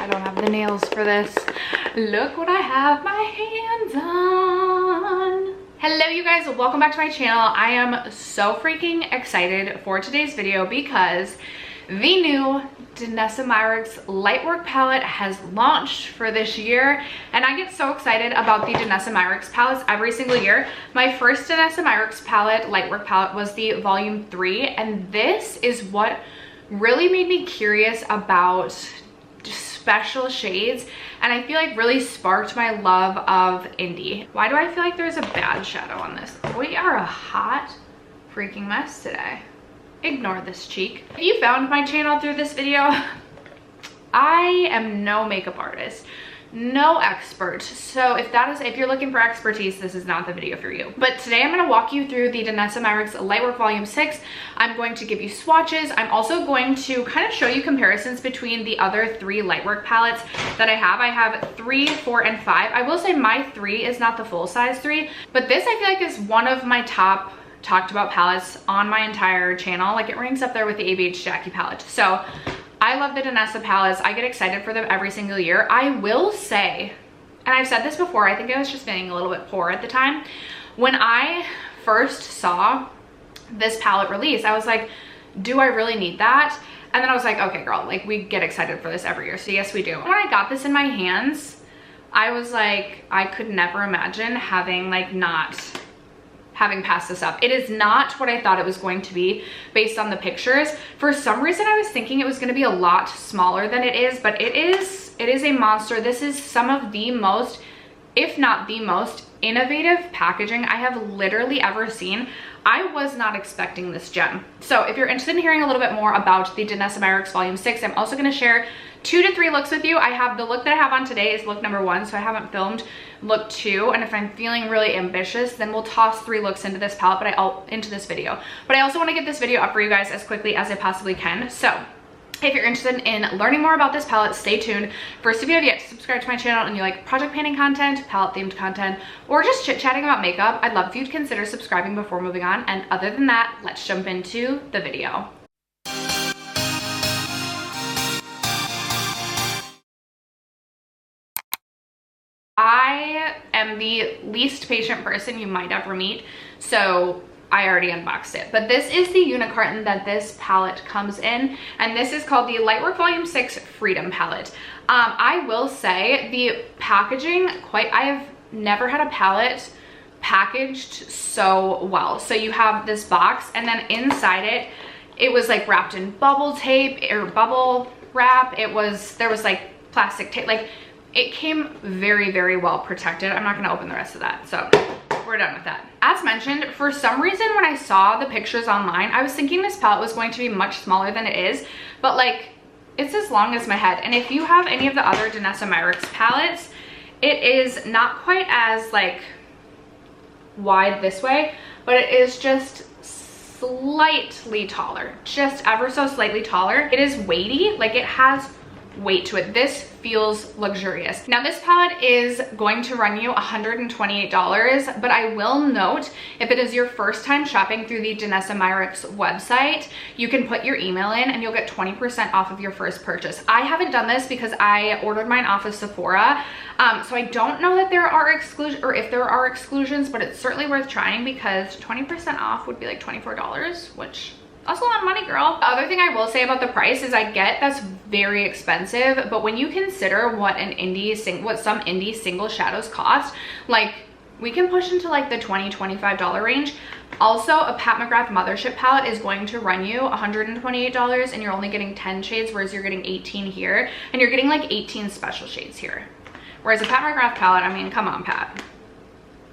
I don't have the nails for this. Look what I have my hands on. Hello you guys, welcome back to my channel. I am so freaking excited for today's video because the new Danessa Myricks Lightwork palette has launched for this year, and I get so excited about the Danessa Myricks palettes every single year. My first Danessa Myricks palette, Lightwork palette, was the volume 3, and this is what really made me curious about special shades, and I feel like really sparked my love of indie. Why do I feel like there's a bad shadow on this? We are a hot freaking mess today. Ignore this cheek. If you found my channel through this video, I am no makeup artist, no expert. So if you're looking for expertise, this is not the video for you. But today I'm going to walk you through the Danessa Myricks Lightwork Volume 6. I'm going to give you swatches. I'm also going to kind of show you comparisons between the other 3 Lightwork palettes that I have. I have 3, 4, and 5. I will say my 3 is not the full size 3, but this I feel like is one of my top talked about palettes on my entire channel. Like, it ranks up there with the ABH Jackie palette. So I love the Danessa palettes. I get excited for them every single year. I will say, and I've said this before, I think I was just feeling a little bit poor at the time. When I first saw this palette release, I was like, do I really need that? And then I was like, okay girl, like, we get excited for this every year. So yes, we do. When I got this in my hands, I was like, I could never imagine having passed this up. It is not what I thought it was going to be based on the pictures. For some reason, I was thinking it was going to be a lot smaller than it is, but it is a monster. This is some of the most, if not the most, innovative packaging I have literally ever seen. I was not expecting this gem. So if you're interested in hearing a little bit more about the Danessa Myricks Volume 6, I'm also going to share 2 to 3 looks with you. I have the look that I have on today is look number 1, so I haven't filmed look 2, and if I'm feeling really ambitious, then we'll toss 3 looks into this palette, into this video. But I also want to get this video up for you guys as quickly as I possibly can. So if you're interested in learning more about this palette, stay tuned. First, if you have yet to subscribe to my channel and you like project painting content, palette themed content, or just chit-chatting about makeup, I'd love if you'd consider subscribing before moving on. And other than that, let's jump into the video. I am the least patient person you might ever meet, so I already unboxed it. But this is the unicarton that this palette comes in, and this is called the Lightwork Volume 6 Freedom palette. I will say the packaging, I have never had a palette packaged so well. So you have this box, and then inside it was like wrapped in bubble tape or bubble wrap. There was like plastic tape, like it came very, very well protected. I'm not going to open the rest of that, so we're done with that. As mentioned, for some reason when I saw the pictures online, I was thinking this palette was going to be much smaller than it is, but like, it's as long as my head. And if you have any of the other Danessa Myricks palettes, it is not quite as like wide this way, but it is just slightly taller, just ever so slightly taller. It is weighty, like it has weight to it. This feels luxurious. Now this palette is going to run you $128, but I will note, if it is your first time shopping through the Danessa Myricks website, you can put your email in and you'll get 20% off of your first purchase. I haven't done this because I ordered mine off of Sephora, so I don't know that there are exclusions, or if there are exclusions, but it's certainly worth trying because 20% off would be like $24, which that's a lot of money, girl. The other thing I will say about the price is I get that's very expensive, but when you consider what some indie single shadows cost, like we can push into like the $20–25 range. Also, a Pat McGrath Mothership palette is going to run you $128, and you're only getting 10 shades, whereas you're getting 18 here, and you're getting like 18 special shades here. Whereas a Pat McGrath palette, I mean, come on, Pat.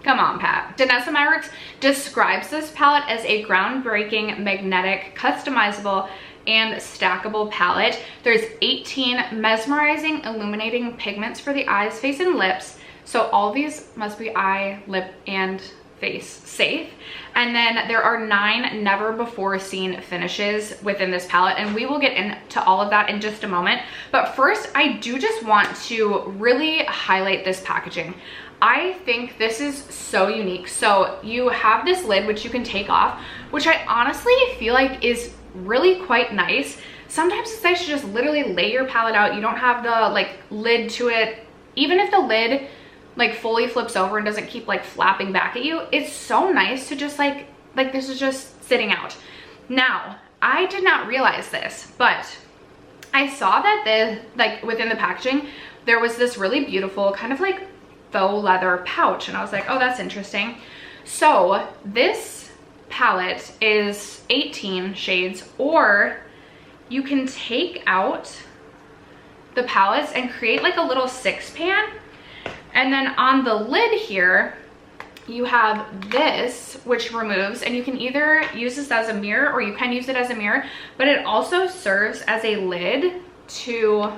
Come on, Pat. Danessa Myricks describes this palette as a groundbreaking, magnetic, customizable, and stackable palette. There's 18 mesmerizing, illuminating pigments for the eyes, face, and lips. So all these must be eye, lip, and face safe. And then there are 9 never before seen finishes within this palette, and we will get into all of that in just a moment. But first, I do just want to really highlight this packaging. I think this is so unique. So you have this lid which you can take off, which I honestly feel like is really quite nice sometimes it's nice to just literally lay your palette out. You don't have the like lid to it. Even if the lid like fully flips over and doesn't keep like flapping back at you, it's so nice to just like this is just sitting out. Now, I did not realize this, but I saw that like within the packaging, there was this really beautiful kind of like faux leather pouch, and I was like, oh, that's interesting. So this palette is 18 shades, or you can take out the palettes and create like a little 6-pan, and then on the lid here you have this, which removes, and you can either use this as a mirror or you can use it as a mirror, but it also serves as a lid to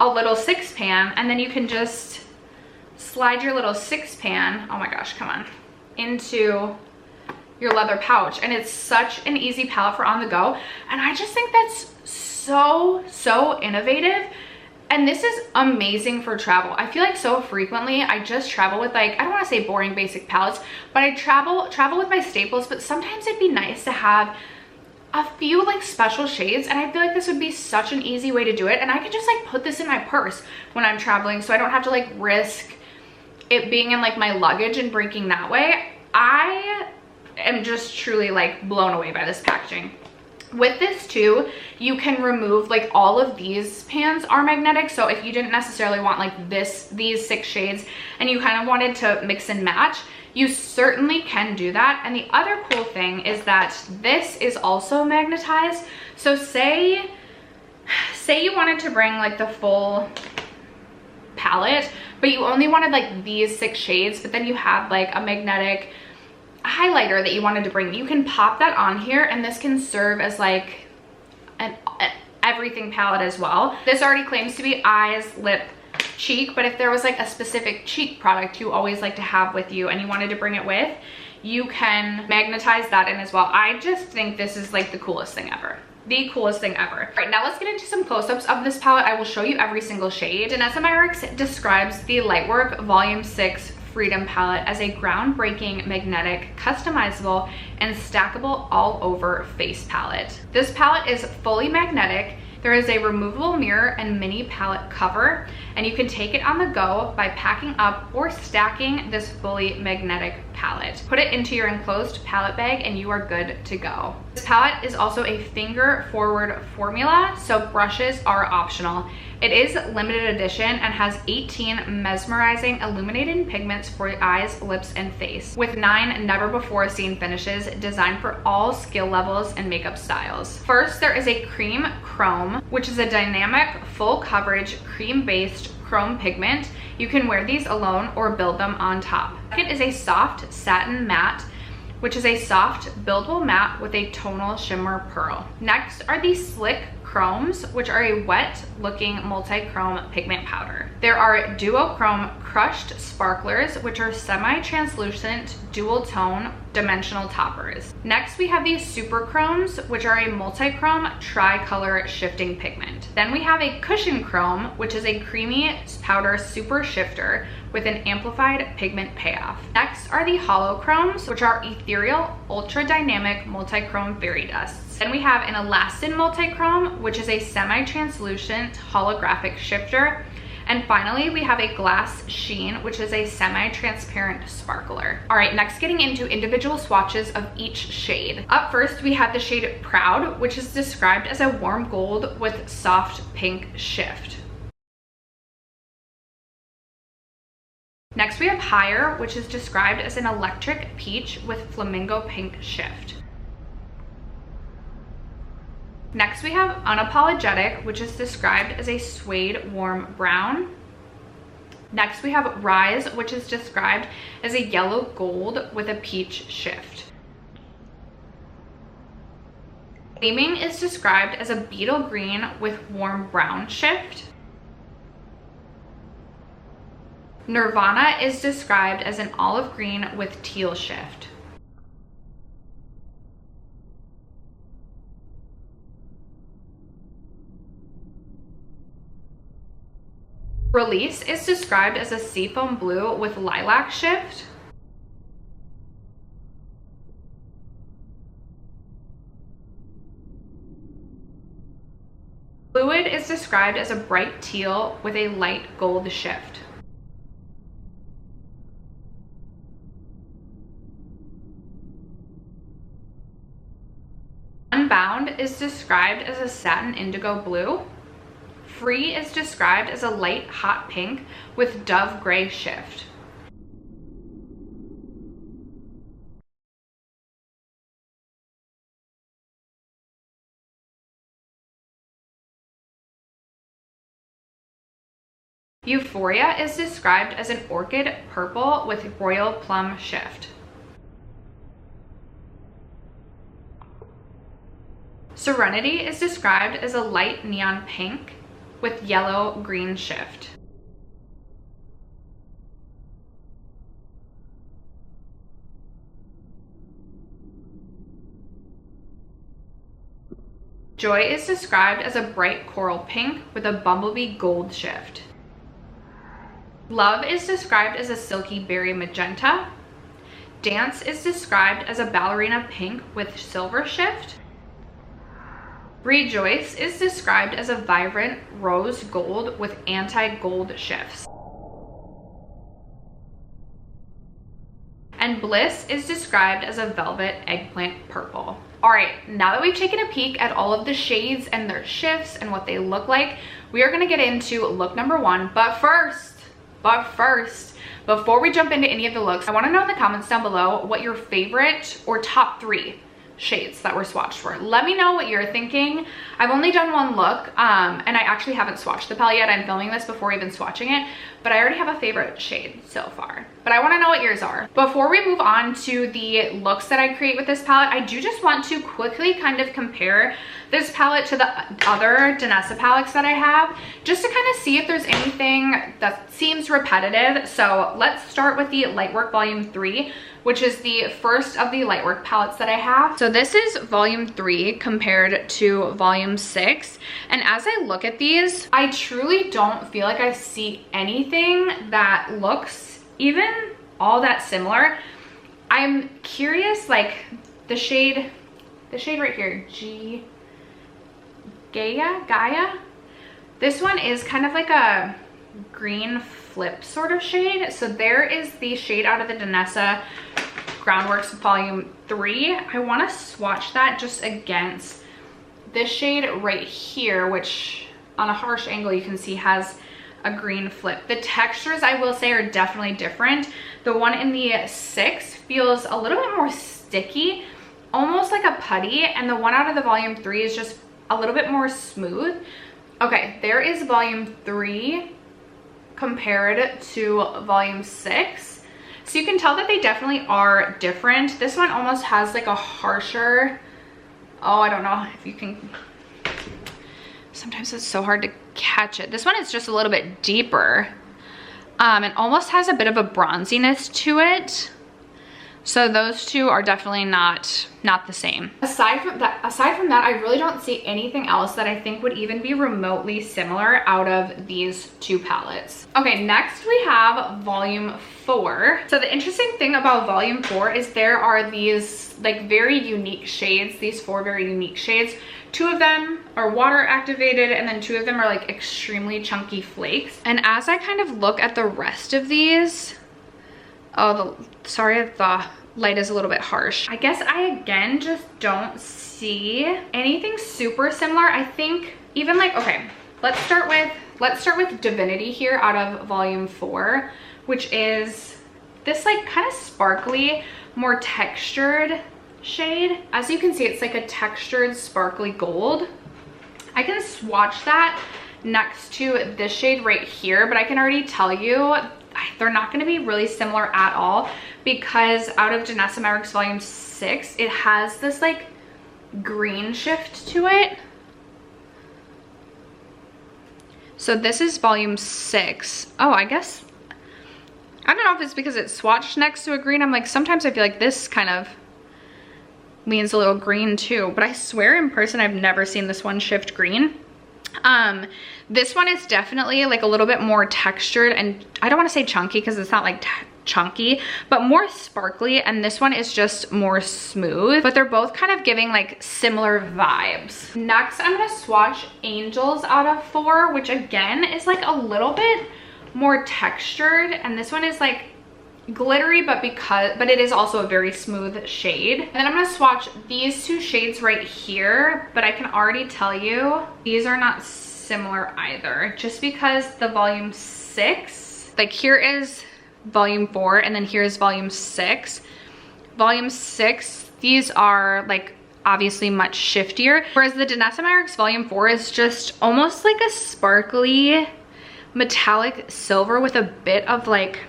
a little 6-pan, and then you can just slide your little 6-pan, oh my gosh, come on, into your leather pouch, and it's such an easy palette for on the go. And I just think that's so innovative, and this is amazing for travel. I feel like so frequently I just travel with like, I don't want to say boring basic palettes, but I travel with my staples, but sometimes it'd be nice to have a few like special shades, and I feel like this would be such an easy way to do it. And I could just like put this in my purse when I'm traveling, so I don't have to like risk it being in like my luggage and breaking that way. I am just truly like blown away by this packaging. With this too, you can remove like all of these pans are magnetic, so if you didn't necessarily want like these 6 shades and you kind of wanted to mix and match, you certainly can do that. And the other cool thing is that this is also magnetized. So say you wanted to bring like the full palette, but you only wanted like these 6 shades, but then you have like a magnetic highlighter that you wanted to bring, you can pop that on here, and this can serve as like an everything palette as well. This already claims to be eyes, lip, cheek, but if there was like a specific cheek product you always like to have with you and you wanted to bring it with, you can magnetize that in as well. I just think this is like the coolest thing ever. The coolest thing ever. All right, now let's get into some close-ups of this palette. I will show you every single shade. Danessa Myricks describes the Lightwork Volume 6 Freedom palette as a groundbreaking, magnetic, customizable, and stackable all over face palette. This palette is fully magnetic. There is a removable mirror and mini palette cover, and you can take it on the go by packing up or stacking this fully magnetic palette. Put it into your enclosed palette bag and you are good to go. This palette is also a finger forward formula, so brushes are optional. It is limited edition and has 18 mesmerizing illuminating pigments for the eyes, lips, and face, with 9 never before seen finishes designed for all skill levels and makeup styles. First, there is a cream chrome, which is a dynamic full coverage cream based chrome pigment. You can wear these alone or build them on top. Second is a soft satin matte, which is a soft buildable matte with a tonal shimmer pearl. Next are the slick chromes, which are a wet looking multi-chrome pigment powder. There are duochrome crushed sparklers, which are semi-translucent dual tone dimensional toppers. Next we have these super chromes, which are a multi-chrome tri-color shifting pigment. Then we have a cushion chrome, which is a creamy powder super shifter with an amplified pigment payoff. Next are the hollow chromes, which are ethereal ultra dynamic multi-chrome fairy dusts. Then we have an elastin multi-chrome, which is a semi-translucent holographic shifter. And finally, we have a glass sheen, which is a semi-transparent sparkler. All right, next getting into individual swatches of each shade. Up first, we have the shade Proud, which is described as a warm gold with soft pink shift. Next, we have Higher, which is described as an electric peach with flamingo pink shift. Next, we have Unapologetic, which is described as a suede warm brown. Next, we have Rise, which is described as a yellow gold with a peach shift. Gleaming is described as a beetle green with warm brown shift. Nirvana is described as an olive green with teal shift. Release is described as a seafoam blue with lilac shift. Fluid is described as a bright teal with a light gold shift. Unbound is described as a satin indigo blue. Free is described as a light hot pink with dove gray shift. Euphoria is described as an orchid purple with royal plum shift. Serenity is described as a light neon pink with yellow green shift. Joy is described as a bright coral pink with a bumblebee gold shift. Love is described as a silky berry magenta. Dance is described as a ballerina pink with silver shift. Rejoice is described as a vibrant rose gold with anti-gold shifts. And Bliss is described as a velvet eggplant purple. All right, now that we've taken a peek at all of the shades and their shifts and what they look like, we are gonna get into look number one. But first, before we jump into any of the looks, I wanna know in the comments down below what your favorite or top 3 shades that were swatched for. Let me know what you're thinking. I've only done one look and I actually haven't swatched the palette yet. I'm filming this before even swatching it, but I already have a favorite shade so far. But I want to know what yours are. Before we move on to the looks that I create with this palette, I do just want to quickly kind of compare this palette to the other Danessa palettes that I have, just to kind of see if there's anything that seems repetitive. So let's start with the Lightwork Volume 3, which is the first of the Lightwork palettes that I have. So this is Volume 3 compared to Volume 6. And as I look at these, I truly don't feel like I see anything that looks even all that similar. I'm curious, like the shade right here, Gaia. This one is kind of like a green flip sort of shade. So there is the shade out of the Danessa Groundworks Volume 3. I want to swatch that just against this shade right here, which on a harsh angle you can see has a green flip. The textures, I will say, are definitely different. The one in the 6 feels a little bit more sticky, almost like a putty, and the one out of the Volume 3 is just a little bit more smooth. Okay, there is Volume 3 compared to Volume 6. So you can tell that they definitely are different. This one almost has like a harsher, oh, I don't know if you can, sometimes it's so hard to catch it. This one is just a little bit deeper. It almost has a bit of a bronziness to it. So those two are definitely not the same. Aside from that, I really don't see anything else that I think would even be remotely similar out of these two palettes. Okay, next we have Volume 4. So the interesting thing about Volume 4 is there are these like very unique shades, these 4 very unique shades. 2 of them are water activated and then 2 of them are like extremely chunky flakes. And as I kind of look at the rest of these, sorry if the light is a little bit harsh. I guess I again just don't see anything super similar. I think even like, okay, let's start with Divinity here out of Volume 4, which is this like kind of sparkly, more textured shade. As you can see, it's like a textured sparkly gold. I can swatch that next to this shade right here, but I can already tell you they're not going to be really similar at all, because out of Danessa Myricks Volume 6, it has this like green shift to it. So this is Volume 6. Oh, I guess, I don't know if it's because it's swatched next to a green. I'm like, sometimes I feel like this kind of leans a little green too, but I swear in person I've never seen this one shift green. This one is definitely like a little bit more textured, and I don't want to say chunky because it's not like chunky, but more sparkly, and this one is just more smooth, but they're both kind of giving like similar vibes. Next, I'm gonna swatch Angels out of 4, which again is like a little bit more textured, and this one is like glittery, but it is also a very smooth shade. And then I'm gonna swatch these 2 shades right here, but I can already tell you these are not similar either, just because the volume 6, like here is volume 4 and then here's volume 6. Volume 6, these are like obviously much shiftier, whereas the Danessa Myricks volume 4 is just almost like a sparkly metallic silver with a bit of like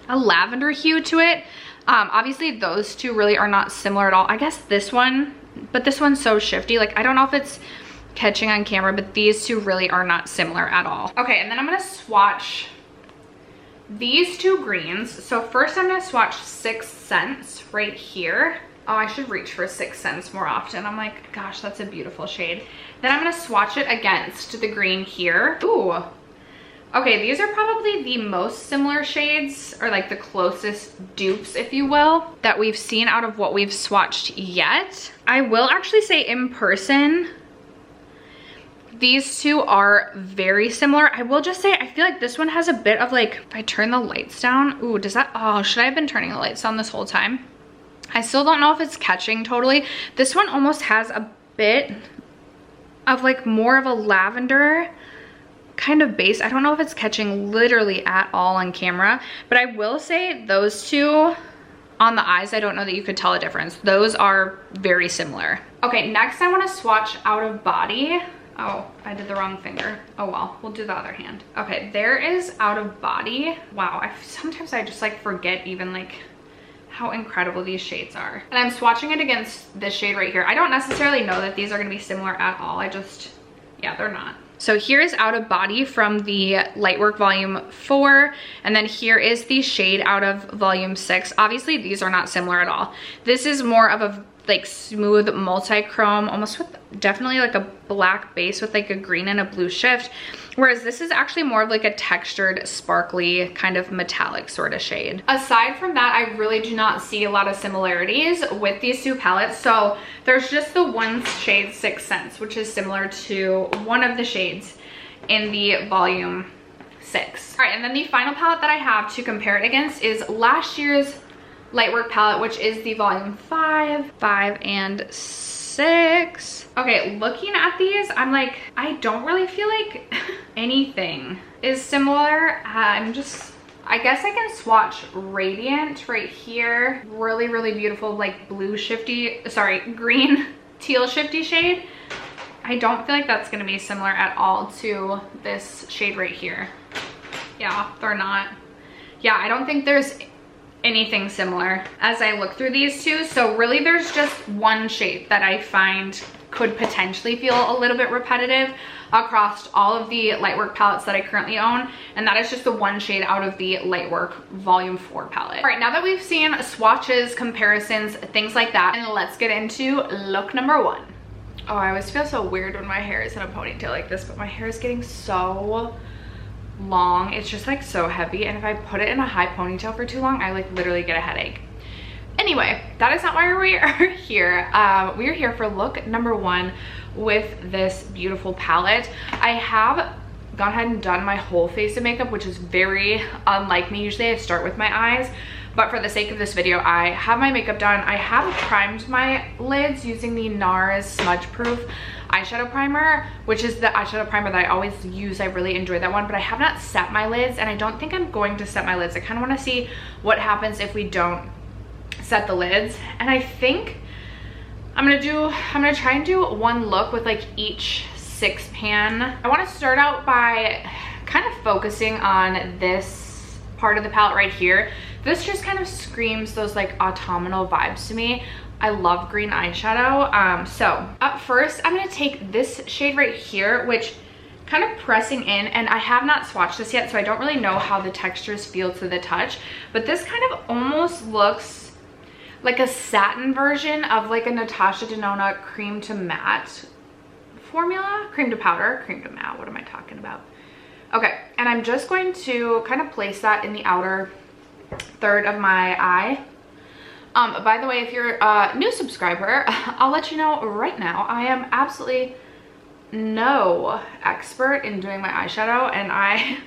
a lavender hue to it. Obviously those 2 really are not similar at all. I guess this one, but this one's so shifty, like I don't know if it's catching on camera, but these 2 really are not similar at all. Okay, and then I'm gonna swatch these 2 greens. So first I'm gonna swatch 6 Sense right here. Oh, I should reach for 6 Sense more often. I'm like, gosh, that's a beautiful shade. Then I'm gonna swatch it against the green here. Ooh. Okay, these are probably the most similar shades, or like the closest dupes, if you will, that we've seen out of what we've swatched yet. I will actually say in person, these 2 are very similar. I will just say, I feel like this one has a bit of like, if I turn the lights down, ooh, does that, oh, should I have been turning the lights down this whole time? I still don't know if it's catching totally. This one almost has a bit of like more of a lavender kind of base. I don't know if it's catching literally at all on camera, but I will say those 2 on the eyes, I don't know that you could tell a difference. Those are very similar. Okay, next I want to swatch Out of Body. Oh, I did the wrong finger. Oh well, we'll do the other hand. Okay, there is Out of Body. Wow, sometimes I just like forget even like how incredible these shades are. And I'm swatching it against this shade right here. I don't necessarily know that these are gonna be similar at all. Yeah, they're not. So here is Out of Body from the Lightwork volume 4, and then here is the shade out of volume 6. Obviously these are not similar at all. This is more of a like smooth multi-chrome, almost with definitely like a black base with like a green and a blue shift, whereas this is actually more of like a textured, sparkly, kind of metallic sort of shade. Aside from that, I really do not see a lot of similarities with these 2 palettes. So there's just the one shade 6 Sense, which is similar to one of the shades in the volume 6. All right, and then the final palette that I have to compare it against is last year's Lightwork palette, which is the volume 5, and 6. Okay, looking at these, I'm like, I don't really feel like anything is similar. I guess I can swatch Radiant right here. Really, really beautiful, like blue shifty, sorry, green teal shifty shade. I don't feel like that's gonna be similar at all to this shade right here. Yeah, they're not. Yeah, I don't think there's anything similar as I look through these 2. So really there's just one shade that I find could potentially feel a little bit repetitive across all of the Lightwork palettes that I currently own, and that is just the one shade out of the Lightwork volume 4 palette. All right, now that we've seen swatches, comparisons, things like that, and let's get into look number 1. Oh, I always feel so weird when my hair is in a ponytail like this, but my hair is getting so long. It's just like so heavy, and if I put it in a high ponytail for too long, I like literally get a headache. Anyway, that is not why we are here. We are here for look number 1 with this beautiful palette. I have gone ahead and done my whole face of makeup, which is very unlike me. Usually I start with my eyes, but for the sake of this video, I have my makeup done. I have primed my lids using the NARS Smudge Proof eyeshadow primer, which is the eyeshadow primer that I always use. I really enjoy that one, but I have not set my lids, and I don't think I'm going to set my lids. I kind of want to see what happens if we don't set the lids. And I think I'm gonna try and do one look with like each 6 pan. I want to start out by kind of focusing on this part of the palette right here. This just kind of screams those like autumnal vibes to me. I love green eyeshadow. So up first, I'm gonna take this shade right here, which kind of pressing in, and I have not swatched this yet, so I don't really know how the textures feel to the touch, but this kind of almost looks like a satin version of like a Natasha Denona cream to matte formula. Cream to powder, cream to matte, what am I talking about? Okay, and I'm just going to kind of place that in the outer third of my eye. By the way, if you're a new subscriber, I'll let you know right now, I am absolutely no expert in doing my eyeshadow, and I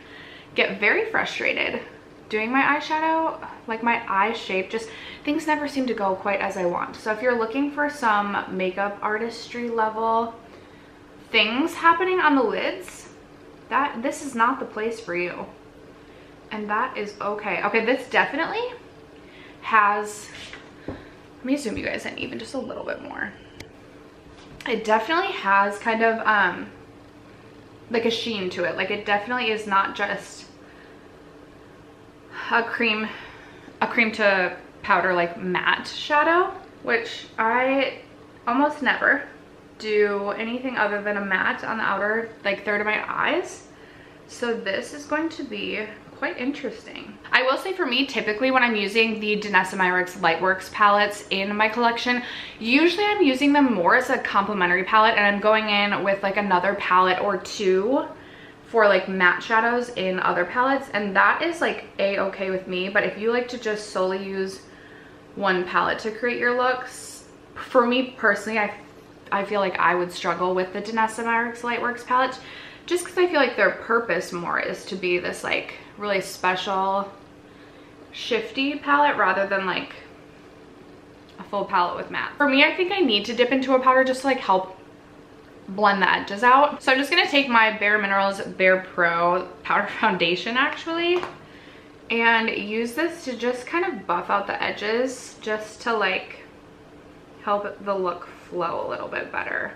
get very frustrated doing my eyeshadow. Like my eye shape, just things never seem to go quite as I want. So if you're looking for some makeup artistry level things happening on the lids, this is not the place for you, and that is okay. Okay, this definitely has, let me zoom you guys in even just a little bit more. It definitely has kind of like a sheen to it. Like it definitely is not just a cream to powder like matte shadow, which I almost never do anything other than a matte on the outer like third of my eyes. So this is going to be quite interesting. I will say for me, typically when I'm using the Danessa Myricks Lightworks palettes in my collection, usually I'm using them more as a complementary palette, and I'm going in with like another palette or two for like matte shadows in other palettes, and that is like a-okay with me. But if you like to just solely use one palette to create your looks, for me personally, I feel like I would struggle with the Danessa Myricks Lightworks palette, just because I feel like their purpose more is to be this like really special shifty palette rather than like a full palette with matte. For me, I think I need to dip into a powder just to like help blend the edges out. So I'm just gonna take my Bare Minerals Bare Pro powder foundation actually, and use this to just kind of buff out the edges, just to like help the look flow a little bit better.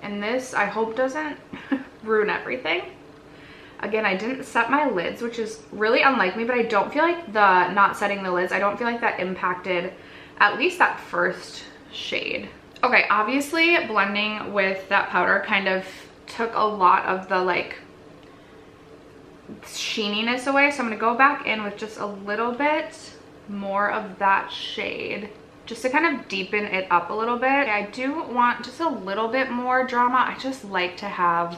And this, I hope, doesn't ruin everything. Again, I didn't set my lids, which is really unlike me, but I don't feel like the not setting the lids, I don't feel like that impacted at least that first shade. Okay, obviously blending with that powder kind of took a lot of the like sheeniness away. So I'm gonna go back in with just a little bit more of that shade, just to kind of deepen it up a little bit. I do want just a little bit more drama. I just like to have,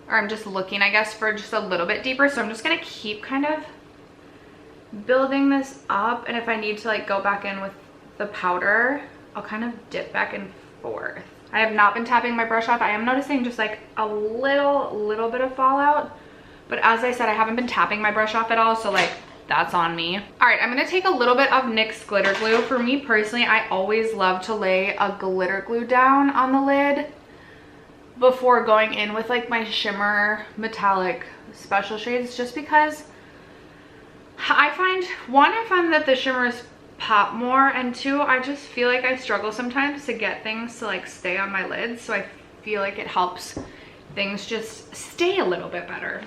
or I'm just looking, I guess, for just a little bit deeper. So I'm just gonna keep kind of building this up. And if I need to like go back in with the powder, I'll kind of dip back and forth. I have not been tapping my brush off. I am noticing just like a little bit of fallout. But as I said, I haven't been tapping my brush off at all. So like, that's on me. All right, I'm gonna take a little bit of NYX glitter glue. For me personally, I always love to lay a glitter glue down on the lid before going in with like my shimmer metallic special shades, just because I find that the shimmers pop more, and two, I just feel like I struggle sometimes to get things to like stay on my lids. So I feel like it helps things just stay a little bit better.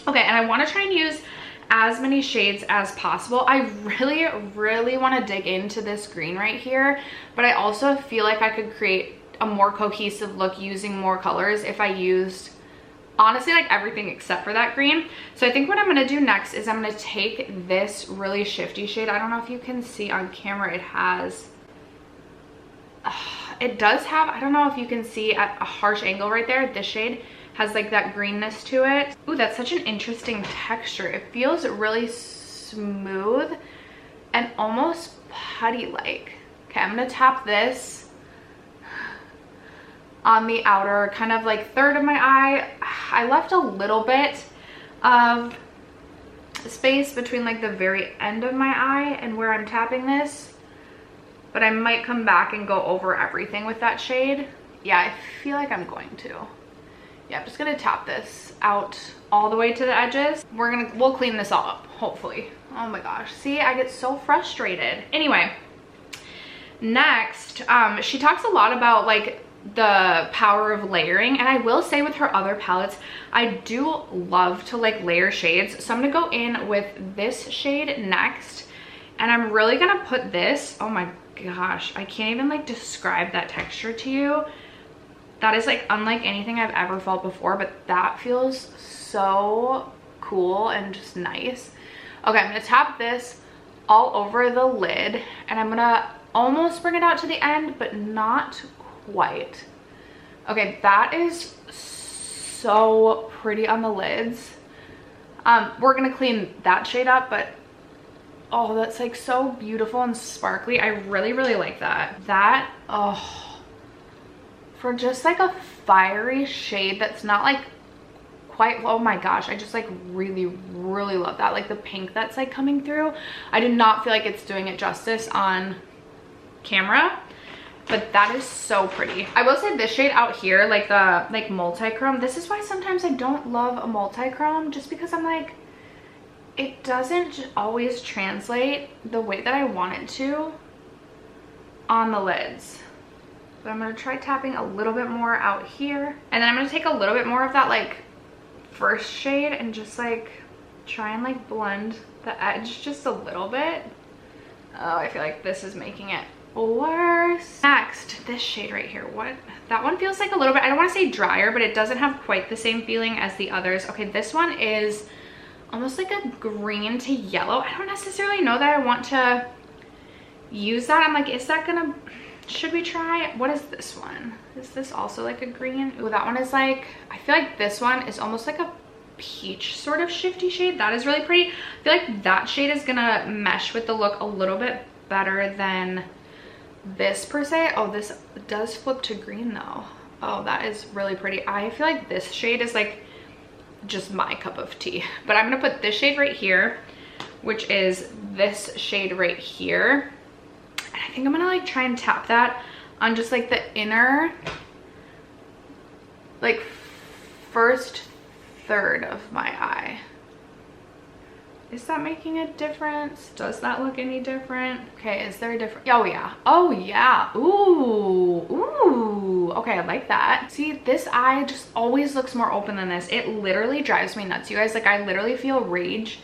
Okay, and I want to try and use as many shades as possible. I really want to dig into this green right here, but I also feel like I could create a more cohesive look using more colors if I used honestly like everything except for that green. So I think what I'm going to do next is I'm going to take this really shifty shade. I don't know if you can see on camera, it has it does have, I don't know if you can see at a harsh angle right there, this shade has like that greenness to it. Ooh, that's such an interesting texture. It feels really smooth and almost putty-like. Okay, I'm gonna tap this on the outer kind of like third of my eye. I left a little bit of space between like the very end of my eye and where I'm tapping this, but I might come back and go over everything with that shade. Yeah, I feel like I'm going to. Yeah, I'm just gonna tap this out all the way to the edges. We'll clean this all up, hopefully. Oh my gosh, see, I get so frustrated. Anyway, next, she talks a lot about like the power of layering, and I will say with her other palettes, I do love to like layer shades. So I'm gonna go in with this shade next, and I'm really gonna put this, oh my gosh, I can't even like describe that texture to you. That is like unlike anything I've ever felt before, but that feels so cool and just nice. Okay, I'm gonna tap this all over the lid, and I'm gonna almost bring it out to the end, but not quite. Okay, that is so pretty on the lids. We're gonna clean that shade up, but oh, that's like so beautiful and sparkly. I really, really like that. That, oh, for just like a fiery shade that's not like quite, oh my gosh, I just like really, really love that. Like the pink that's like coming through, I do not feel like it's doing it justice on camera, but that is so pretty. I will say this shade out here, like the like multi-chrome, this is why sometimes I don't love a multi-chrome, just because I'm like, it doesn't always translate the way that I want it to on the lids. But I'm gonna try tapping a little bit more out here, and then I'm gonna take a little bit more of that like first shade and just like try and like blend the edge just a little bit. Oh, I feel like this is making it worse. Next, this shade right here. What? That one feels like a little bit, I don't want to say drier, but it doesn't have quite the same feeling as the others. Okay, this one is almost like a green to yellow. I don't necessarily know that I want to use that. I'm like, is that gonna, should we try? What is this one? Is this also like a green? Oh, that one is like, I feel like this one is almost like a peach sort of shifty shade. That is really pretty. I feel like that shade is gonna mesh with the look a little bit better than this per se. Oh, this does flip to green though. Oh, that is really pretty. I feel like this shade is like just my cup of tea, but I'm gonna put this shade right here, which is this shade right here, and I think I'm gonna like try and tap that on just like the inner like first third of my eye. Is that making a difference? Does that look any different? Okay, is there a different? Oh yeah, oh yeah. Ooh, okay, I like that. See, this eye just always looks more open than this. It literally drives me nuts, you guys. Like, I literally feel rage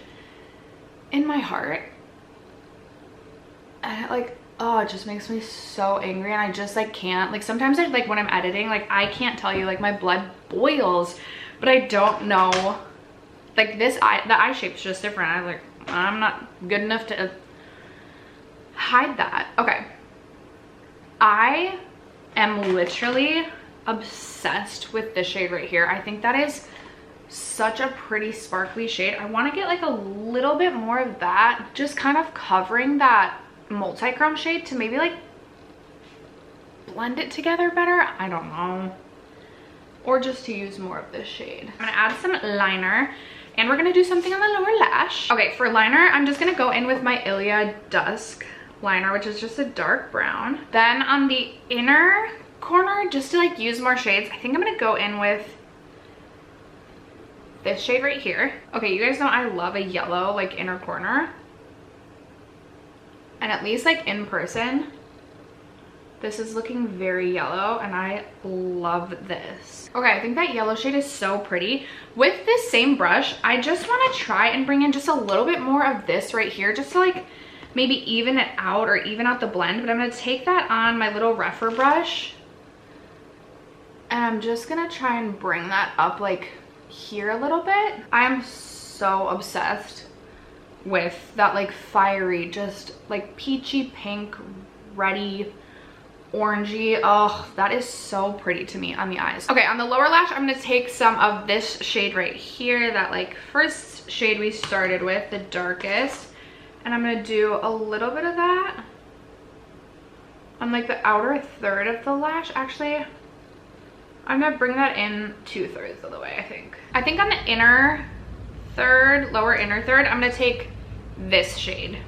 in my heart, and it like, oh, it just makes me so angry, and I just like can't, like sometimes I like when I'm editing, like I can't tell you, like my blood boils, but I don't know. Like this eye, the eye shape's just different. I was like, I'm not good enough to hide that. Okay. I am literally obsessed with this shade right here. I think that is such a pretty sparkly shade. I want to get like a little bit more of that, just kind of covering that multi-chrome shade to maybe like blend it together better. I don't know. Or just to use more of this shade. I'm gonna add some liner, and we're gonna do something on the lower lash. Okay, for liner, I'm just gonna go in with my Ilia Dusk liner, which is just a dark brown. Then on the inner corner, just to like use more shades, I think I'm gonna go in with this shade right here. Okay, you guys know I love a yellow like inner corner. And at least like in person, this is looking very yellow, and I love this. Okay, I think that yellow shade is so pretty. With this same brush, I just want to try and bring in just a little bit more of this right here, just to like maybe even it out or even out the blend. But I'm going to take that on my little Refer brush, and I'm just going to try and bring that up like here a little bit. I am so obsessed with that like fiery, just like peachy pink, ready, orangey. Oh, that is so pretty to me on the eyes. Okay, on the lower lash, I'm gonna take some of this shade right here, that like first shade we started with, the darkest, and I'm gonna do a little bit of that on like the outer third of the lash. Actually, I'm gonna bring that in 2/3 of the way, I think. I think on the inner third, lower inner third, I'm gonna take this shade,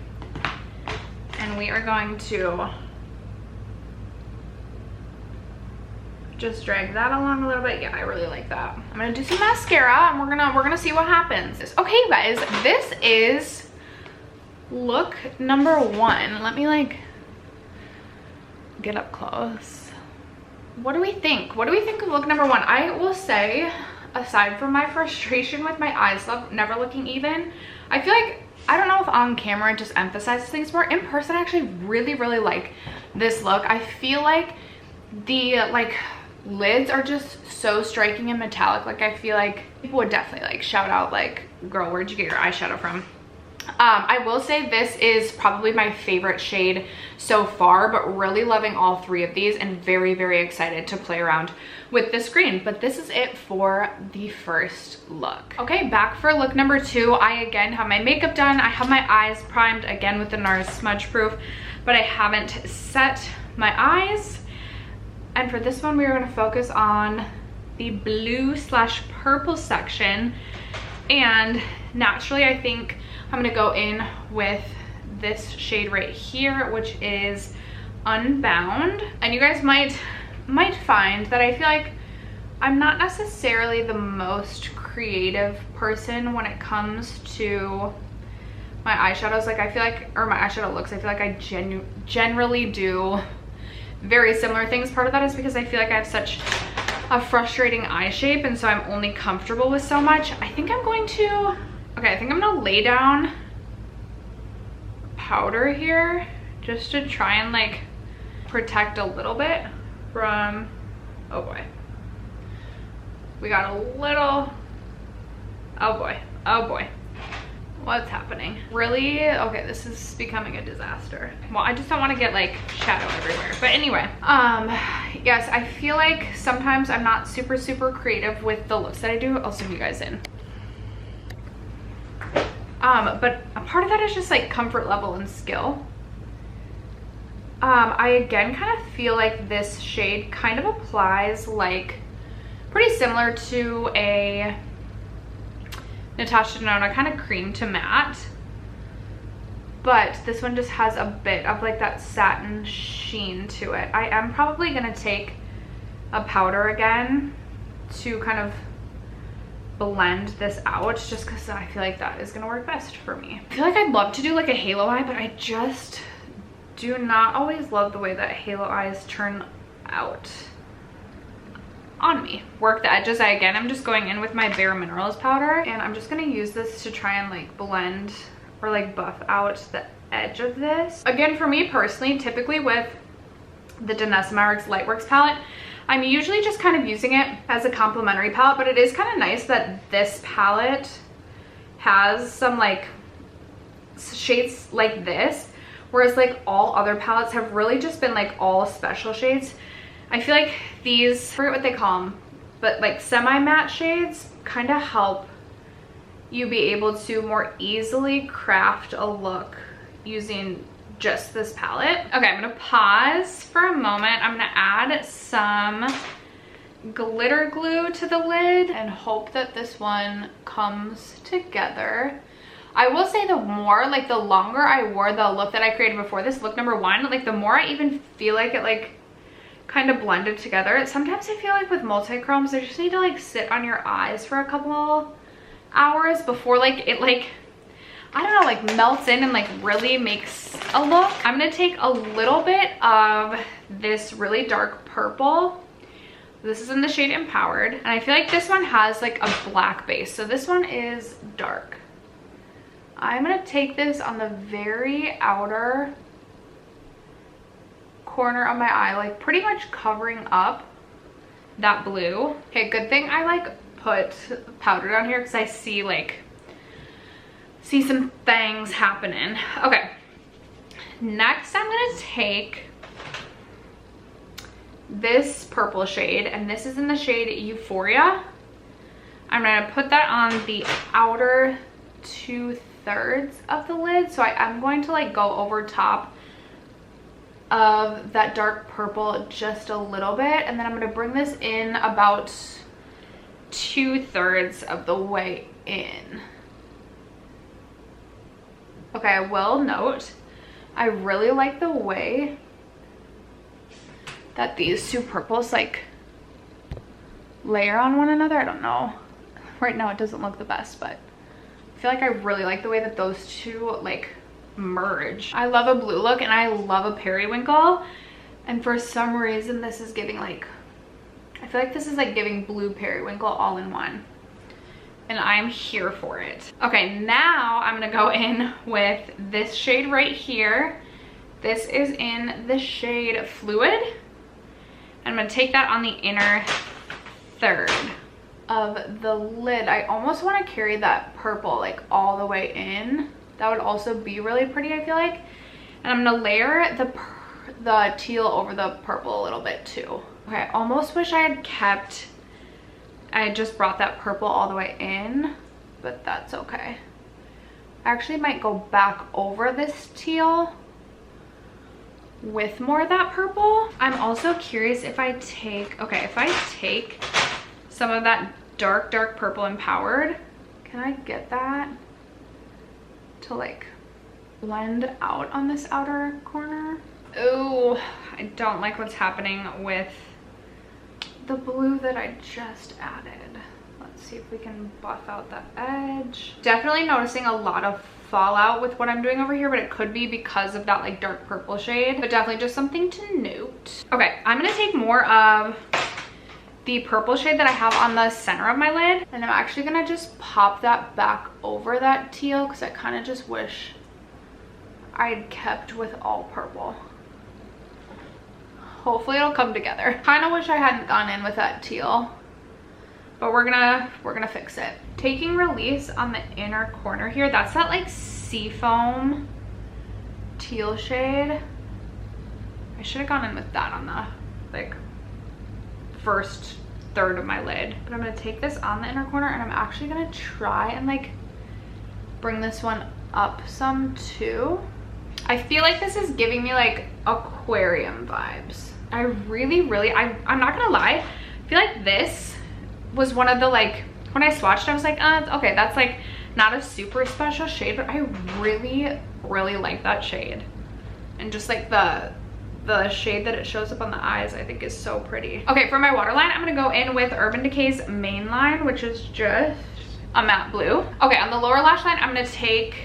and we are going to just drag that along a little bit. Yeah, I really like that. I'm gonna do some mascara, and we're gonna see what happens. Okay, you guys, this is look number 1. Let me like get up close. What do we think? What do we think of look number 1? I will say, aside from my frustration with my eyes never looking even, I feel like, I don't know if on camera it just emphasizes things more. In person, I actually really, really like this look. I feel like the like lids are just so striking and metallic. Like, I feel like people would definitely like shout out like, girl, where'd you get your eyeshadow from? I will say this is probably my favorite shade so far, but really loving all three of these and very, very excited to play around with this green. But this is it for the first look. Okay, back for look number 2. I again have my makeup done. I have my eyes primed again with the NARS Smudge Proof, but I haven't set my eyes. And for this one, we are going to focus on the blue/purple section. And naturally, I think I'm going to go in with this shade right here, which is Unbound. And you guys might find that I feel like I'm not necessarily the most creative person when it comes to my eyeshadows. Like I feel like, or my eyeshadow looks, I feel like I generally do very similar things. Part of that is because I feel like I have such a frustrating eye shape, and so I'm only comfortable with so much. I think I'm going to, okay, I think I'm gonna lay down powder here just to try and like protect a little bit from, oh boy. We got a little, oh boy. What's happening? Really? Okay, this is becoming a disaster. Well, I just don't want to get like shadow everywhere. But anyway, yes, I feel like sometimes I'm not super creative with the looks that I do. I'll zoom you guys in. But a part of that is just like comfort level and skill. I again kind of feel like this shade kind of applies like pretty similar to a Natasha Denona kind of cream to matte, but this one just has a bit of like that satin sheen to it. I am probably gonna take a powder again to kind of blend this out, just because I feel like that is gonna work best for me. I feel like I'd love to do like a halo eye, but I just do not always love the way that halo eyes turn out on me. Work the edges. I'm just going in with my Bare Minerals powder, and I'm just gonna use this to try and like blend or like buff out the edge of this. Again, for me personally, typically with the Danessa Myricks Lightwork palette, I'm usually just kind of using it as a complementary palette, but it is kind of nice that this palette has some like shades like this, whereas like all other palettes have really just been like all special shades. I feel like these, I forget what they call them, but like semi-matte shades kind of help you be able to more easily craft a look using just this palette. Okay, I'm gonna pause for a moment. I'm gonna add some glitter glue to the lid and hope that this one comes together. I will say the more, like the longer I wore the look that I created before this, look number 1, like the more I even feel like it like kind of blended together. Sometimes I feel like with multi-chromes, they just need to like sit on your eyes for a couple hours before like it like, I don't know, like melts in and like really makes a look. I'm gonna take a little bit of this really dark purple. This is in the shade Empowered, and I feel like this one has like a black base, so this one is dark. I'm gonna take this on the very outer corner of my eye, like pretty much covering up that blue. Okay, good thing I like put powder down here because I see some things happening. Okay, next I'm gonna take this purple shade, and this is in the shade Euphoria. I'm gonna put that on the outer 2/3 of the lid, so I am going to like go over top of that dark purple just a little bit, and then I'm going to bring this in about 2/3 of the way in. Okay, I will note, I really like the way that these two purples like layer on one another. I don't know, right now it doesn't look the best, but I feel like I really like the way that those two like merge. I love a blue look and I love a periwinkle, and for some reason this is giving like, I feel like this is like giving blue periwinkle all in one, and I'm here for it. Okay, now I'm gonna go in with this shade right here. This is in the shade Fluid. I'm gonna take that on the inner third of the lid. I almost want to carry that purple like all the way in, That would also be really pretty, I feel like. And I'm gonna layer the teal over the purple a little bit too. Okay, I almost wish I had kept, I just brought that purple all the way in, but that's okay. I actually might go back over this teal with more of that purple. I'm also curious if I take, okay, if I take some of that dark purple Empowered, can I get that to like blend out on this outer corner? Oh, I don't like what's happening with the blue that I just added. Let's see if we can buff out that edge. Definitely noticing a lot of fallout with what I'm doing over here, but it could be because of that like dark purple shade, but definitely just something to note. Okay, I'm gonna take more of the purple shade that I have on the center of my lid, and I'm actually gonna just pop that back over that teal because I kind of just wish I'd kept with all purple. Hopefully it'll come together. Kind of wish I hadn't gone in with that teal, but we're gonna fix it. Taking Release on the inner corner here, that's that like seafoam teal shade. I should have gone in with that on the like first third of my lid, but I'm gonna take this on the inner corner and I'm actually gonna try and like bring this one up some too. I feel like this is giving me like aquarium vibes. I really, I'm not gonna lie, I feel like this was one of the like, when I swatched I was like, okay, that's like not a super special shade, but I really like that shade. And just like the shade that it shows up on the eyes I think is so pretty. Okay, for my waterline I'm gonna go in with Urban Decay's main line, which is just a matte blue. Okay, on the lower lash line I'm gonna take,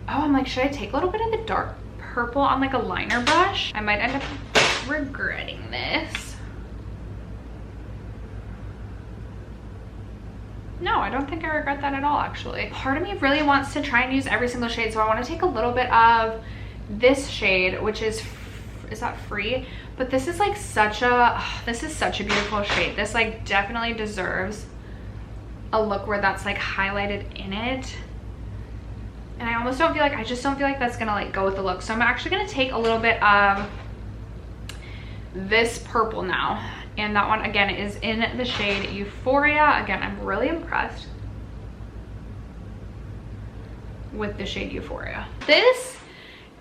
oh, I'm like, should I take a little bit of the dark purple on like a liner brush? I might end up regretting this. No, I don't think I regret that at all, actually. Part of me really wants to try and use every single shade, so I want to take a little bit of this shade, which is that Free? But this is like such a, this is such a beautiful shade. This like definitely deserves a look where that's like highlighted in it. And I almost don't feel like, I just don't feel like that's gonna like go with the look. So I'm actually gonna take a little bit of this purple now. And that one again is in the shade Euphoria. Again, I'm really impressed with the shade Euphoria. This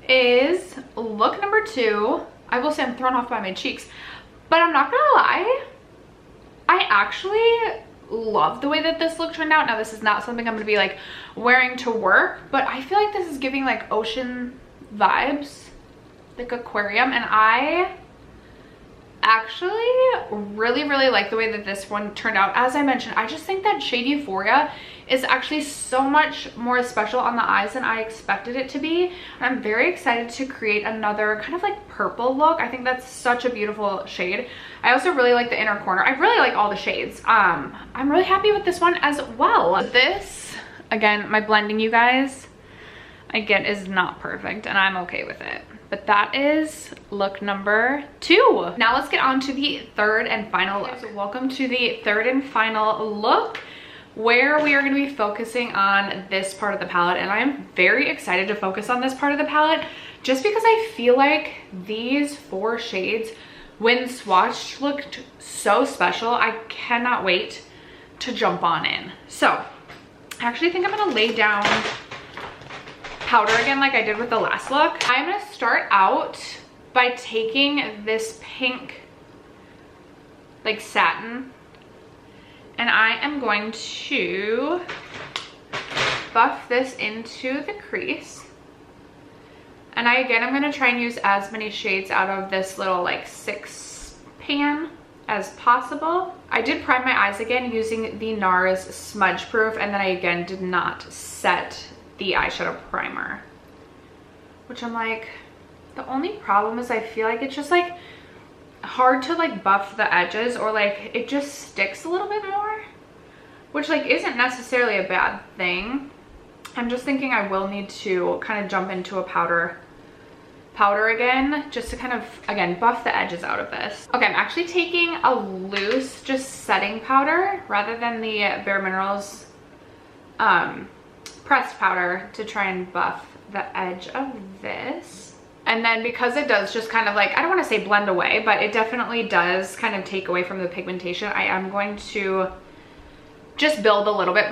is look number 2. I will say I'm thrown off by my cheeks, but I'm not gonna lie, I actually love the way that this look turned out. Now this is not something I'm gonna be like wearing to work, but I feel like this is giving like ocean vibes, like aquarium, and I actually really like the way that this one turned out. As I mentioned, I just think that shade Euphoria is actually so much more special on the eyes than I expected it to be. And I'm very excited to create another kind of like purple look. I think that's such a beautiful shade. I also really like the inner corner. I really like all the shades. I'm really happy with this one as well. This, again, my blending, you guys, I get is not perfect and I'm okay with it. But that is look number 2. Now let's get on to the third and final look. So welcome to the third and final look, where we are going to be focusing on this part of the palette. And I am very excited to focus on this part of the palette just because I feel like these 4 shades, when swatched, looked so special. I cannot wait to jump on in. So I actually think I'm going to lay down powder again like I did with the last look. I'm gonna start out by taking this pink like satin, and I am going to buff this into the crease. And I'm gonna try and use as many shades out of this little like 6 pan as possible. I did prime my eyes again using the NARS Smudge Proof, and then I again did not set the eyeshadow primer, which I'm like, the only problem is I feel like it's just like hard to like buff the edges, or like it just sticks a little bit more, which like isn't necessarily a bad thing. I'm just thinking I will need to kind of jump into a powder again, just to kind of again buff the edges out of this. Okay, I'm actually taking a loose just setting powder rather than the Bare Minerals pressed powder to try and buff the edge of this. And then because it does just kind of like, I don't want to say blend away, but it definitely does kind of take away from the pigmentation, I am going to just build a little bit.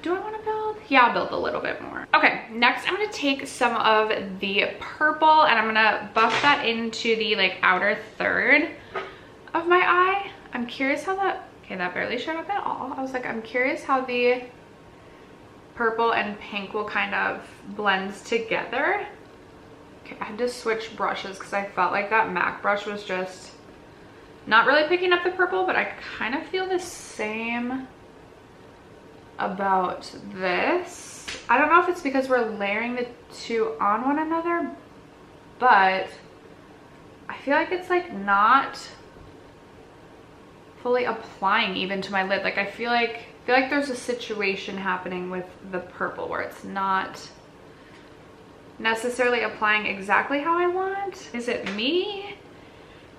Do I want to build? Yeah, I'll build a little bit more. Okay, next I'm going to take some of the purple and I'm going to buff that into the like outer third of my eye. I'm curious how that, okay, that barely showed up at all. I was like, I'm curious how the purple and pink will kind of blend together. Okay, I had to switch brushes because I felt like that MAC brush was just not really picking up the purple, but I kind of feel the same about this. I don't know if it's because we're layering the two on one another, but I feel like it's like not fully applying even to my lid. Like I feel like there's a situation happening with the purple where it's not necessarily applying exactly how I want. Is it me?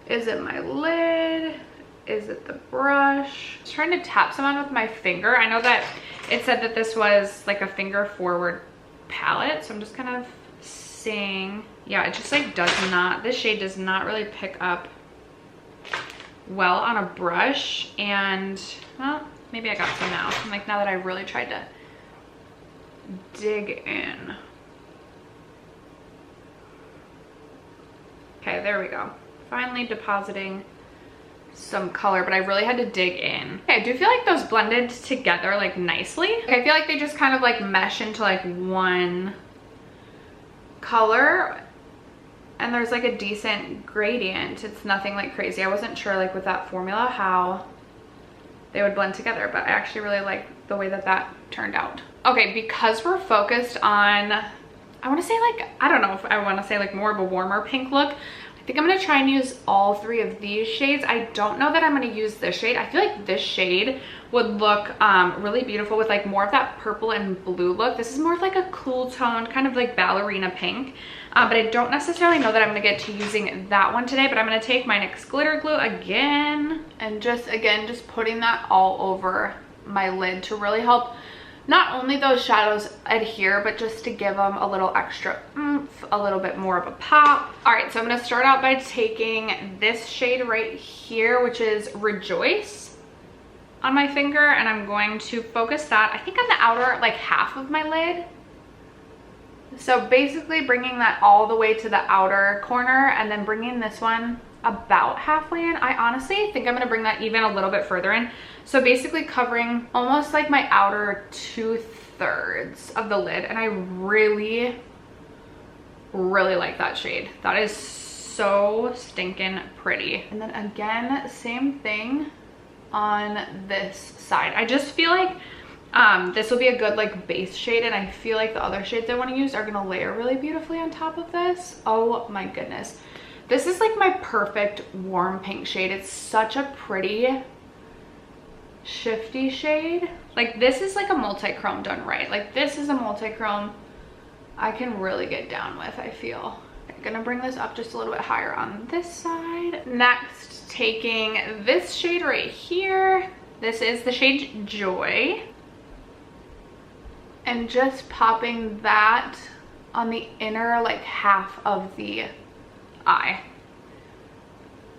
Is it my lid? Is it the brush? I was trying to tap some on with my finger. I know that it said that this was like a finger forward palette, so I'm just kind of seeing. Yeah, it just like does not, this shade does not really pick up well on a brush. And well, maybe I got some now. I'm like, now that I really tried to dig in. Okay, there we go. Finally depositing some color, but I really had to dig in. Okay, I do feel like those blended together like nicely. I feel like they just kind of like mesh into like one color and there's like a decent gradient. It's nothing like crazy. I wasn't sure like with that formula how they would blend together, but I actually really like the way that that turned out. Okay, because we're focused on, I want to say like, I don't know if I want to say like more of a warmer pink look, I think I'm going to try and use all three of these shades. I don't know that I'm going to use this shade. I feel like this shade would look really beautiful with like more of that purple and blue look. This is more of like a cool tone, kind of like ballerina pink. But I don't necessarily know that I'm going to get to using that one today, but I'm going to take my NYX glitter glue again and just putting that all over my lid to really help not only those shadows adhere, but just to give them a little extra oomph, a little bit more of a pop. All right, so I'm gonna start out by taking this shade right here, which is Rejoice, on my finger, and I'm going to focus that, I think on the outer, like half of my lid. So basically bringing that all the way to the outer corner and then bringing this one about halfway in. I honestly think I'm gonna bring that even a little bit further in. So basically covering almost like my outer 2/3 of the lid. And I really, really like that shade. That is so stinking pretty. And then again, same thing on this side. I just feel like this will be a good like base shade, and I feel like the other shades I want to use are gonna layer really beautifully on top of this. Oh my goodness. This is like my perfect warm pink shade. It's such a pretty shifty shade. Like this is like a multi-chrome done right. Like this is a multi-chrome I can really get down with, I feel. I'm gonna bring this up just a little bit higher on this side. Next, taking this shade right here. This is the shade Joy. And just popping that on the inner like half of the eye.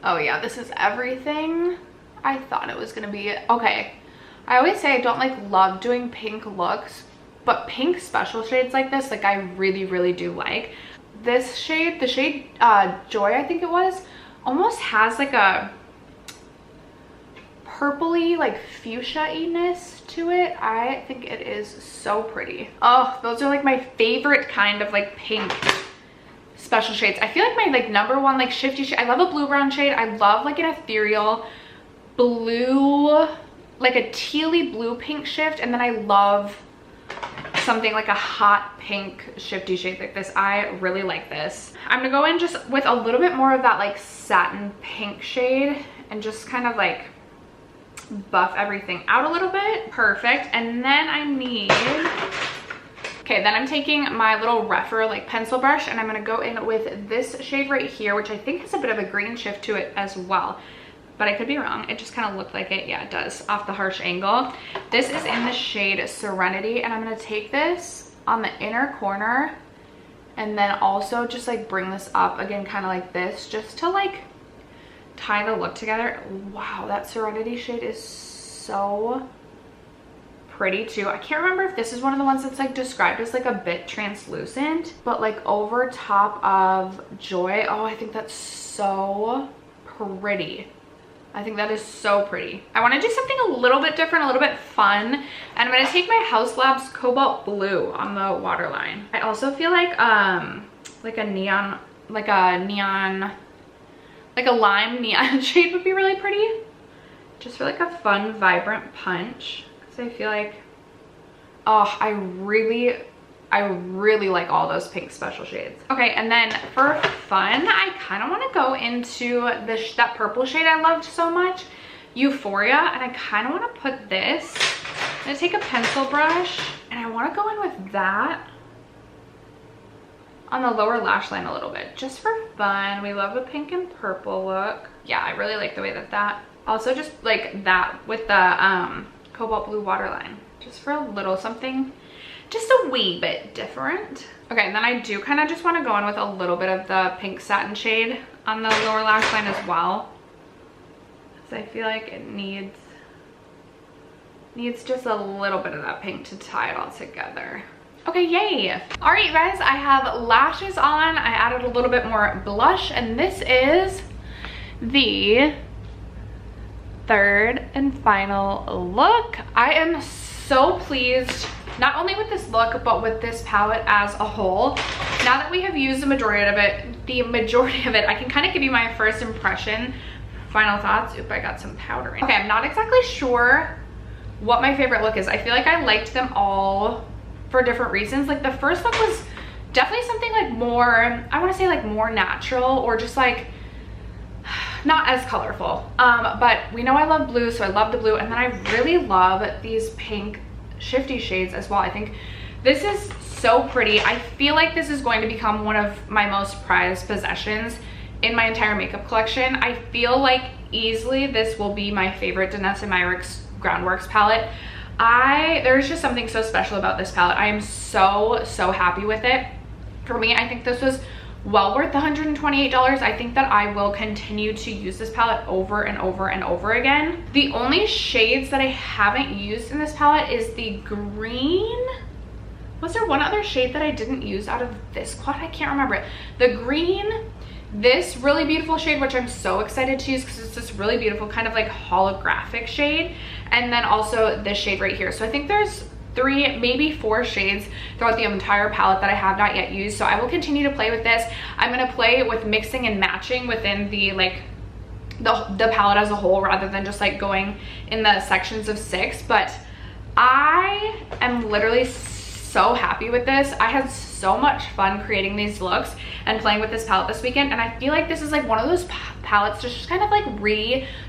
Oh yeah, this is everything I thought it was gonna be. Okay, I always say I don't like love doing pink looks, but pink special shades like this, like I really, really do like. This shade, the shade Joy, I think it was, almost has like a purpley, like fuchsia-iness to it. I think it is so pretty. Oh, those are like my favorite kind of like pink special shades. I feel like my like number one like shifty shade, I love a blue brown shade. I love like an ethereal blue, like a tealy blue pink shift, and then I love something like a hot pink shifty shade like this. I really like this. I'm gonna go in just with a little bit more of that like satin pink shade and just kind of like buff everything out a little bit. Perfect. And then I need, okay, then I'm taking my little rougher like pencil brush, and I'm gonna go in with this shade right here, which I think has a bit of a green shift to it as well, but I could be wrong. It just kind of looked like it. Yeah, it does, off the harsh angle. This is in the shade Serenity, and I'm gonna take this on the inner corner, and then also just like bring this up again, kind of like this, just to like tie the look together. Wow, that Serenity shade is so pretty too. I can't remember if this is one of the ones that's like described as like a bit translucent, but like over top of Joy. Oh, I think that's so pretty. I think that is so pretty. I want to do something a little bit different, a little bit fun, and I'm going to take my House Labs Cobalt Blue on the waterline. I also feel like a neon, like a lime neon shade would be really pretty, just for like a fun, vibrant punch. Because I feel like, oh, I really like all those pink special shades. Okay, and then for fun, I kind of want to go into that purple shade I loved so much, Euphoria, and I kind of want to put this. I'm going to take a pencil brush, and I want to go in with that on the lower lash line a little bit, just for fun. We love a pink and purple look. Yeah, I really like the way that also just like that with the Cobalt Blue waterline, just for a little something, just a wee bit different. Okay, and then I do kind of just want to go in with a little bit of the pink satin shade on the lower lash line as well, because I feel like it needs just a little bit of that pink to tie it all together. Okay, yay. All right, you guys, I have lashes on. I added a little bit more blush, and this is the third and final look. I am so pleased not only with this look, but with this palette as a whole. Now that we have used the majority of it, I can kind of give you my first impression, final thoughts. Oop, I got some powder in. Okay, I'm not exactly sure what my favorite look is. I feel like I liked them all for different reasons. Like the first look was definitely something like more, I want to say like more natural, or just like not as colorful. But we know I love blue, so I love the blue. And then I really love these pink shifty shades as well. I think this is so pretty. I feel like this is going to become one of my most prized possessions in my entire makeup collection. I feel like easily this will be my favorite Danessa Myricks Groundworks palette. There's just something so special about this palette. I am so happy with it. For me, I think this was well worth the $128. I think that I will continue to use this palette over and over and over again. The only shades that I haven't used in this palette is the green. Was there one other shade that I didn't use out of this quad? I can't remember it. The green, this really beautiful shade, which I'm so excited to use because it's this really beautiful kind of like holographic shade, and then also this shade right here. So I think there's 3, maybe 4 shades throughout the entire palette that I have not yet used. So I will continue to play with this. I'm going to play with mixing and matching within the like the palette as a whole, rather than just like going in the sections of 6. But I am literally so happy with this. I had so much fun creating these looks and playing with this palette this weekend, and I feel like this is like one of those palettes that just kind of like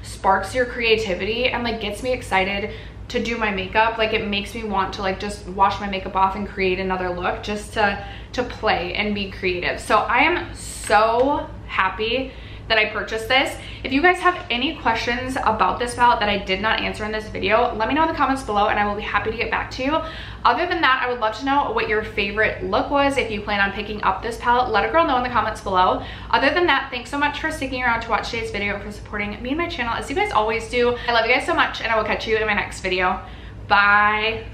sparks your creativity and like gets me excited to do my makeup. Like it makes me want to like just wash my makeup off and create another look, just to play and be creative. So I am so happy that I purchased this. If you guys have any questions about this palette that I did not answer in this video, let me know in the comments below and I will be happy to get back to you. Other than that, I would love to know what your favorite look was. If you plan on picking up this palette, let a girl know in the comments below. Other than that, thanks so much for sticking around to watch today's video and for supporting me and my channel as you guys always do. I love you guys so much, and I will catch you in my next video. Bye.